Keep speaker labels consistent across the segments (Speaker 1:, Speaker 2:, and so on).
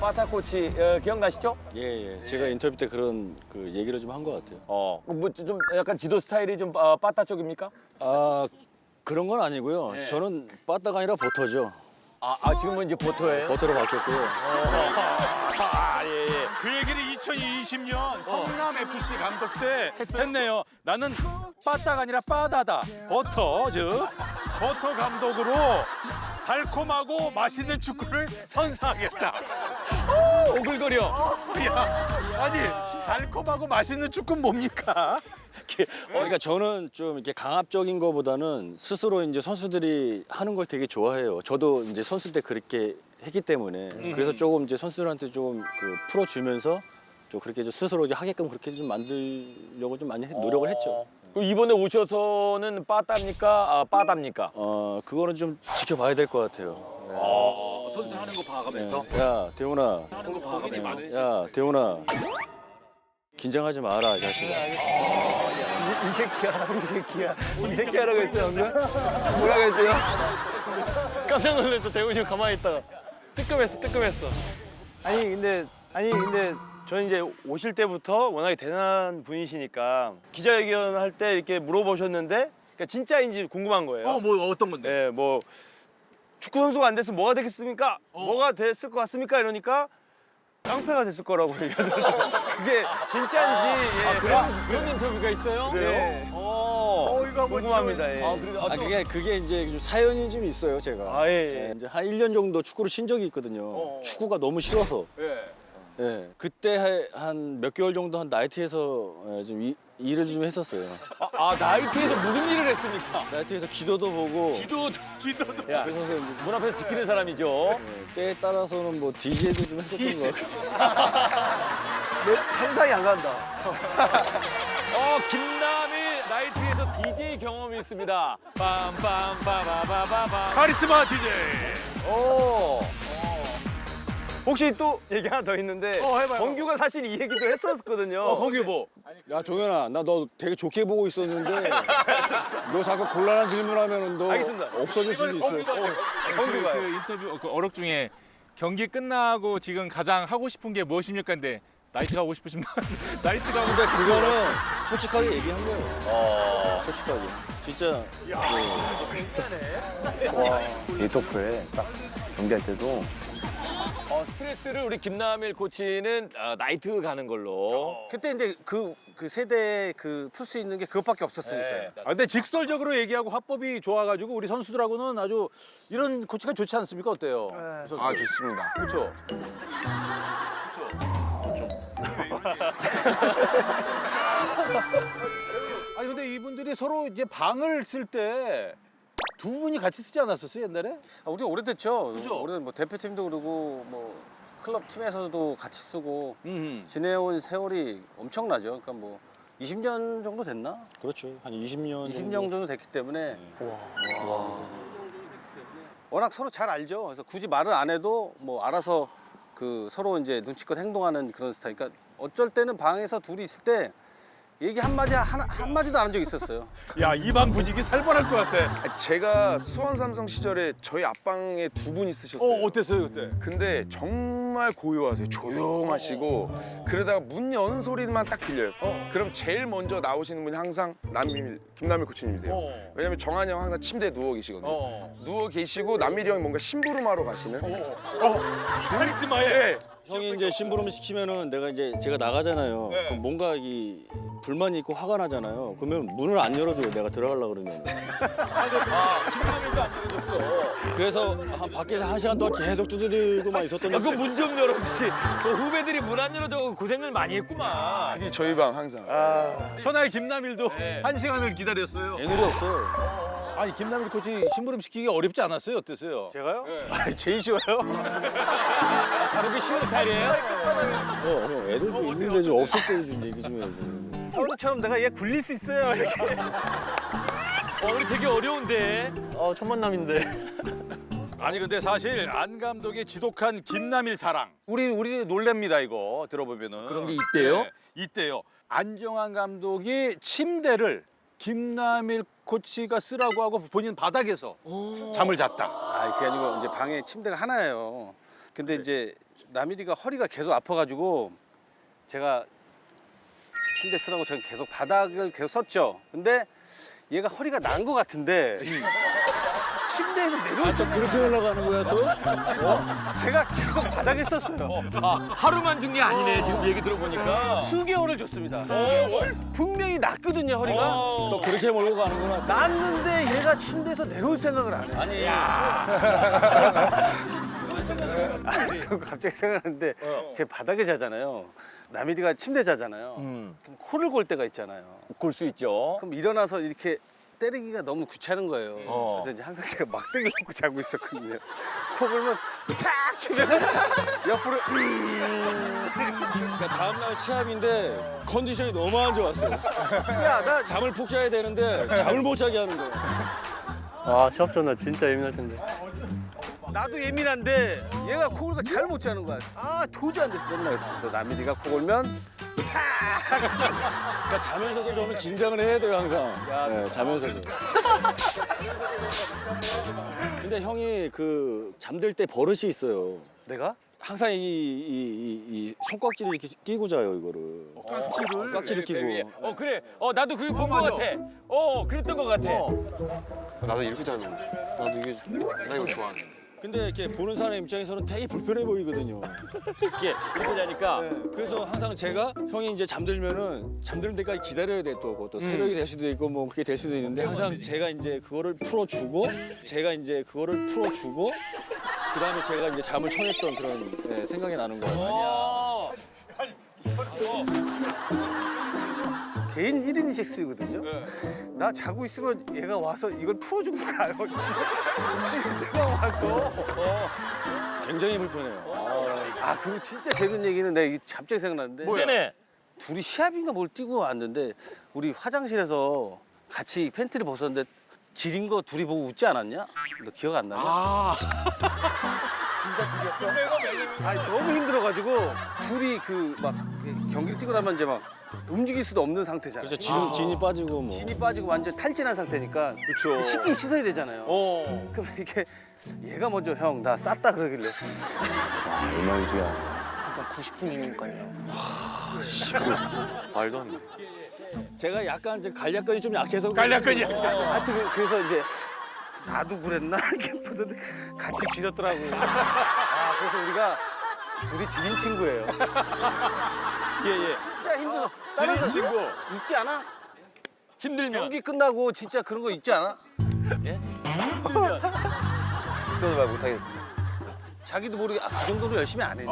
Speaker 1: 빠따 코치 기억나시죠?
Speaker 2: 예. 제가 인터뷰 때 그런 그 얘기를 좀 한 것 같아요.
Speaker 1: 뭐 좀 약간 지도 스타일이 좀 빠따 쪽입니까?
Speaker 2: 아, 그런 건 아니고요. 저는 빠따가 아니라 버터죠.
Speaker 1: 지금은 이제 보토예요.
Speaker 2: 버터로 바뀌었고요.
Speaker 1: 예.
Speaker 3: 그 얘기를 2020년 성남 FC 감독 때 했네요. 나는 빠따가 아니라 빠다다. 버터, 즉 버터 감독으로 달콤하고 맛있는 축구를 선사하겠다.
Speaker 1: 오글거려.
Speaker 3: 야, 아니 달콤하고 맛있는 축구는 뭡니까?
Speaker 2: 그러니까 저는 좀 이렇게 강압적인 거보다는 스스로 이제 선수들이 하는 걸 되게 좋아해요. 저도 이제 선수 때 그렇게 했기 때문에 그래서 조금 이제 선수들한테 좀 그 풀어주면서 좀 그렇게 좀 스스로 이제 하게끔 그렇게 좀 만들려고 좀 많이 노력을 했죠.
Speaker 1: 그럼 이번에 오셔서는 빠따입니까? 빠답니까?
Speaker 2: 그거는 좀 지켜봐야 될 것 같아요.
Speaker 1: 선수들 하는 거 봐가면서.
Speaker 2: 야, 대훈아.
Speaker 1: 하는 거 봐가면서.
Speaker 2: 야, 대훈아. 긴장하지 마라, 이 자식아.
Speaker 1: 이 새끼야. 이 새끼야라고 했어요, 방금? 뭐라고 했어요?
Speaker 4: 깜짝 놀랐어. 대훈이 형 가만히 있다가 뜨끔했어.
Speaker 5: 아니 근데 저는 이제 오실 때부터 워낙에 대단한 분이시니까 기자회견 할 때 이렇게 물어보셨는데 그러니까 진짜인지 궁금한 거예요.
Speaker 3: 뭐 어떤 건데?
Speaker 5: 네, 뭐 축구 선수가 안 됐으면 뭐가 되겠습니까? 뭐가 됐을 것 같습니까? 이러니까 깡패가 됐을 거라고 얘기하셨어요. 그게 진짜인지
Speaker 1: 그런 인터뷰가 있어요?
Speaker 5: 네.
Speaker 1: 이거
Speaker 5: 궁금합니다. 예.
Speaker 2: 그게 이제 좀 사연이 좀 있어요, 제가.
Speaker 5: 예.
Speaker 2: 이제 한 1년 정도 축구를 쉰 적이 있거든요. 축구가 너무 싫어서. 예. 그때 한 몇 개월 정도 한 나이트에서 좀 일을 좀 했었어요.
Speaker 1: 나이트에서 무슨 일을 했습니까?
Speaker 2: 나이트에서 기도도 보고.
Speaker 3: 기도도.
Speaker 1: 야,
Speaker 2: 그래서 이제
Speaker 1: 문 앞에서 지키는 사람이죠.
Speaker 2: 때에 따라서는 뭐 DJ도 좀 했었던 것 같고.
Speaker 5: 상상이 안 간다.
Speaker 1: 김남일 나이트에서 DJ 경험이 있습니다. 빰빰빠바바바밤.
Speaker 3: 카리스마 DJ.
Speaker 1: 오.
Speaker 5: 혹시 또 얘기 하나 더 있는데
Speaker 3: 해봐요.
Speaker 5: 정규가 사실 이 얘기도 했었거든요.
Speaker 3: 거기 뭐?
Speaker 2: 야, 동현아, 나 너 되게 좋게 보고 있었는데 너 자꾸 곤란한 질문하면 너
Speaker 5: 알겠습니다.
Speaker 2: 없어질 수도 있어.
Speaker 5: 정규가
Speaker 6: 그 인터뷰 그 어록 중에 경기 끝나고 지금 가장 하고 싶은 게 무엇입니까? 근데 나이트 가고 싶으십니까? 나이트 가고
Speaker 2: 근데 그거는 솔직하게 얘기한 거예요. 솔직하게. 진짜.
Speaker 5: 리토프에 딱 경기할 때도
Speaker 1: 스트레스를 우리 김남일 코치는 나이트 가는 걸로.
Speaker 7: 그때 이제 그 세대에 풀 수 있는 게 그것밖에 없었으니까요.
Speaker 3: 근데 직설적으로 얘기하고 화법이 좋아가지고 우리 선수들하고는 아주 이런 코치가 좋지 않습니까? 어때요?
Speaker 5: 좋습니다.
Speaker 3: 그렇죠. 아니 근데 이분들이 서로 이제 방을 쓸 때 두 분이 같이 쓰지 않았었어요 옛날에?
Speaker 7: 우리 오래됐죠. 오래된 뭐 대표팀도 그러고 뭐 클럽 팀에서도 같이 쓰고 지내온 세월이 엄청나죠. 그러니까 뭐 20년 정도 됐나?
Speaker 2: 그렇죠. 한 20년
Speaker 7: 20년 정도 됐기 때문에 워낙 서로 잘 알죠. 그래서 굳이 말을 안 해도 뭐 알아서 그 서로 이제 눈치껏 행동하는 그런 스타일. 그러니까 어쩔 때는 방에서 둘이 있을 때 얘기 한마디도 안 한 적이 있었어요.
Speaker 3: 야, 이 방 분위기 살벌할 것 같아.
Speaker 8: 제가 수원 삼성 시절에 저희 앞방에 두 분 있으셨어요.
Speaker 3: 어땠어요 그때?
Speaker 8: 근데 정말 고요하세요. 조용하시고 그러다가 문 여는 소리만 딱 들려요. 그럼 제일 먼저 나오시는 분이 항상 김남일 코치님이세요. 왜냐면 정한이 형 항상 침대에 누워 계시거든요. 누워 계시고 남일이 형이 뭔가 심부름하러 가시는.
Speaker 3: 카리스마에.
Speaker 2: 형이 이제 심부름 시키면은 제가 나가잖아요. 그럼 뭔가 이 불만이 있고 화가 나잖아요. 그러면 문을 안 열어줘요. 내가 들어가려고 그러면.
Speaker 1: 김남일도 안 들어줬어.
Speaker 2: 그래서 밖에서 1시간 동안 계속 두드리고만 있었던
Speaker 1: 그 문 좀 열어 혹시. 그 후배들이 문 안 열어줘 고생을 많이 했구만.
Speaker 8: 이게 저희 방 항상.
Speaker 3: 천하의 김남일도 한 시간을 기다렸어요.
Speaker 2: 애늘이 없어요.
Speaker 3: 아니 김남일 코치 심부름 시키기 어렵지 않았어요? 어땠어요?
Speaker 5: 제가요? 제일 쉬워요.
Speaker 1: 다루기 쉬운 스타일이에요?
Speaker 2: 형, 애들도 있는데 좀 없을 때 좀 얘기 좀 해야지.
Speaker 5: 형처럼 내가 얘 굴릴 수 있어요. 이렇게.
Speaker 1: 우리 되게 어려운데.
Speaker 4: 첫 만남인데.
Speaker 3: 아니 근데 사실 안 감독의 지독한 김남일 사랑 우리 놀랍니다 이거 들어보면은
Speaker 1: 그런 게 있대요?
Speaker 3: 네, 있대요. 안정환 감독이 침대를 김남일 코치가 쓰라고 하고 본인 바닥에서 잠을 잤다.
Speaker 7: 그게 아니고 이제 방에 침대가 하나예요. 근데 이제 남일이가 허리가 계속 아파가지고 제가 침대 쓰라고 저는 계속 바닥을 계속 섰죠. 근데 얘가 허리가 난 것 같은데 침대에서 내려올
Speaker 2: 그렇게 올라가는 거야 또?
Speaker 7: 제가 계속 바닥에 섰어요.
Speaker 1: 아, 하루만 준 게 아니네, 지금 얘기 들어보니까.
Speaker 7: 수개월을 줬습니다. 분명히 났거든요, 허리가.
Speaker 2: 또 그렇게 몰고 가는구나.
Speaker 7: 났는데 얘가 침대에서 내려올 생각을 안 해. 그럼 갑자기 생각나는데 제 바닥에 자잖아요. 남일이가 침대 자잖아요. 그럼 코를 골 때가 있잖아요.
Speaker 1: 골 수 있죠.
Speaker 7: 그럼 일어나서 이렇게 때리기가 너무 귀찮은 거예요. 그래서 이제 항상 제가 막대기를 놓고 자고 있었거든요. 코 골면 탁 치면 옆으로
Speaker 2: 그러니까 다음날 시합인데 컨디션이 너무 안 좋았어.
Speaker 7: 야, 나
Speaker 2: 잠을 푹 자야 되는데 잠을 못 자게 하는 거야.
Speaker 4: 아 시합 전날 진짜 예민할 텐데.
Speaker 7: 나도 예민한데 얘가 코 골니까 잘 못 자는 거야. 아 도저히 안 됐어. 맨날 그래서 남일이가 코 골면
Speaker 2: 그러니까 자면서도 저는 긴장을 해야 돼요 항상. 네, 자면서도. 근데 형이 그 잠들 때 버릇이 있어요.
Speaker 7: 내가?
Speaker 2: 항상 이 손깍지를 이렇게 끼고 자요 이거를. 깍지를 끼고.
Speaker 1: 그래. 나도 그거 본 거 같아. 그랬던 거 같아.
Speaker 4: 나도 이렇게 자는 거. 나도 이게 나 이거 좋아.
Speaker 2: 근데 이렇게 보는 사람 입장에서는 되게 불편해 보이거든요.
Speaker 1: 이렇게 자니까.
Speaker 2: 네, 그래서 항상 제가 형이 이제 잠들면은 잠드는 데까지 기다려야 돼 또. 그것도 새벽이 될 수도 있고 뭐 그게 될 수도 있는데 항상 제가 이제 그거를 풀어주고 그다음에 제가 이제 잠을 청했던 그런 생각이 나는 거예요.
Speaker 7: 개인 1인씩 쓰거든요. 나 자고 있으면 얘가 와서 이걸 풀어주고 가요. 집에 내가 와서.
Speaker 2: 굉장히 불편해요.
Speaker 7: 아 그리고 진짜 재밌는 얘기는 내가 이게 갑자기 생각났는데
Speaker 1: 네네.
Speaker 7: 둘이 시합인가 뭘 뛰고 왔는데 우리 화장실에서 같이 팬티를 벗었는데 지린 거 둘이 보고 웃지 않았냐? 너 기억 안 나냐? 아니 너무 힘들어가지고 둘이 그 막 경기를 뛰고 나면 이제 막 움직일 수도 없는 상태잖아요.
Speaker 2: 그렇죠. 진이 빠지고 뭐.
Speaker 7: 진이 빠지고 완전 탈진한 상태니까
Speaker 1: 그렇죠.
Speaker 7: 씻긴 씻어야 되잖아요. 그럼 이게 얘가 먼저 형 나 쌌다 그러길래
Speaker 2: 얼마일이야.
Speaker 4: 90분이니까요. 말도 안 돼.
Speaker 2: 제가 약간 이제 간략근이 좀 약해서.
Speaker 1: 간략근이.
Speaker 7: 하여튼 그래서 이제 나도 그랬나 이렇게 벗었는데 같이 지렸더라고요. 아 그래서 우리가 둘이 지린 친구예요.
Speaker 1: 예.
Speaker 7: 진짜 힘들어.
Speaker 1: 지린 친구.
Speaker 7: 있지 않아?
Speaker 1: 힘들면.
Speaker 7: 경기 끝나고 진짜 그런 거 있지 않아?
Speaker 1: 예?
Speaker 7: 있어도 말 못하겠어. 자기도 모르게 그 정도로 열심히 안 했니?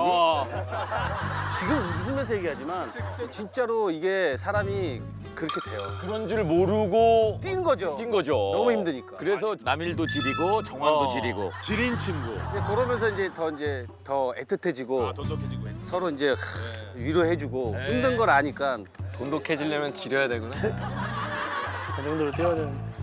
Speaker 7: 지금 웃으면서 얘기하지만 진짜로 이게 사람이 그렇게 돼요.
Speaker 1: 그런 줄 모르고
Speaker 7: 뛴 거죠.
Speaker 1: 뛴 거죠.
Speaker 7: 너무 힘드니까.
Speaker 1: 그래서 남일도 지리고 정환도 지리고.
Speaker 6: 지린 친구.
Speaker 7: 그러면서 이제 더 애틋해지고 서로 이제 위로해주고 힘든 걸 아니까
Speaker 4: 돈독해지려면 지려야 되구나. 저 정도로 뛰어야 되는데.